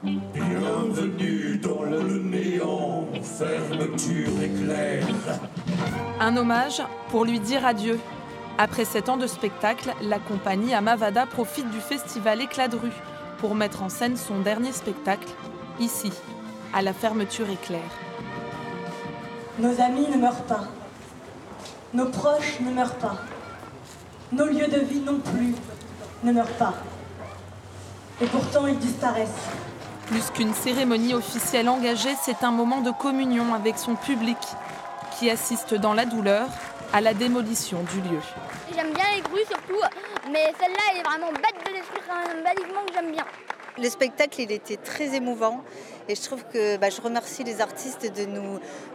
Bienvenue dans le néant, fermeture éclair. Un hommage pour lui dire adieu. Après 7 ans de spectacle, la compagnie Amavada profite du festival Éclat de rue pour mettre en scène son dernier spectacle, ici, à la fermeture éclair. Nos amis ne meurent pas. Nos proches ne meurent pas. Nos lieux de vie non plus ne meurent pas. Et pourtant, ils disparaissent. Plus qu'une cérémonie officielle engagée, c'est un moment de communion avec son public qui assiste dans la douleur à la démolition du lieu. J'aime bien les grues surtout, mais celle-là elle est vraiment bête de l'esprit, c'est un balisement que j'aime bien. Le spectacle, il était très émouvant et je trouve que je remercie les artistes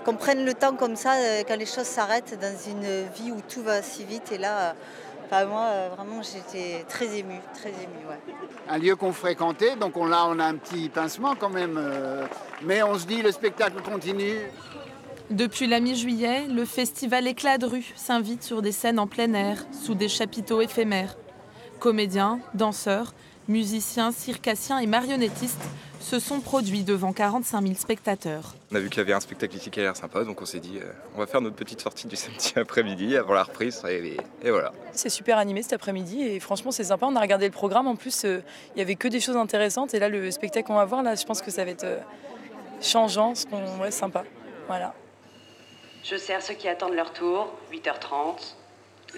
qu'on prenne le temps comme ça quand les choses s'arrêtent dans une vie où tout va si vite. Et là, moi, vraiment, j'étais très émue, ouais. Un lieu qu'on fréquentait, donc on a un petit pincement quand même, mais on se dit le spectacle continue. Depuis la mi-juillet, le festival Éclat de rue s'invite sur des scènes en plein air, sous des chapiteaux éphémères. Comédiens, danseurs, musiciens, circassiens et marionnettistes se sont produits devant 45 000 spectateurs. On a vu qu'il y avait un spectacle ici qui a l'air sympa, donc on s'est dit on va faire notre petite sortie du samedi après-midi avant la reprise et voilà. C'est super animé cet après-midi et franchement c'est sympa, on a regardé le programme, en plus il y avait que des choses intéressantes et là le spectacle qu'on va voir, là, je pense que ça va être changeant, sympa. Voilà. Je sers ceux qui attendent leur tour, 8h30,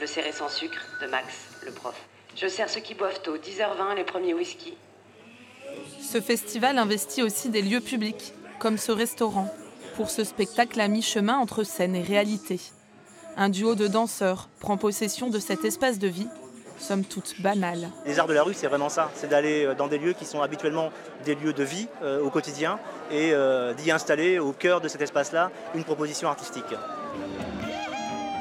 le serré sans sucre de Max, le prof. Je sers ceux qui boivent tôt, 10h20, les premiers whisky. Ce festival investit aussi des lieux publics, comme ce restaurant, pour ce spectacle à mi-chemin entre scène et réalité. Un duo de danseurs prend possession de cet espace de vie, somme toute banal. Les arts de la rue, c'est vraiment ça, c'est d'aller dans des lieux qui sont habituellement des lieux de vie au quotidien et d'y installer au cœur de cet espace-là une proposition artistique.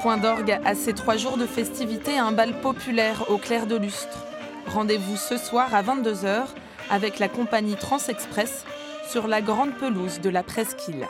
Point d'orgue à ces 3 jours de festivités, un bal populaire au clair de lustre. Rendez-vous ce soir à 22h avec la compagnie Transexpress sur la grande pelouse de la Presqu'île.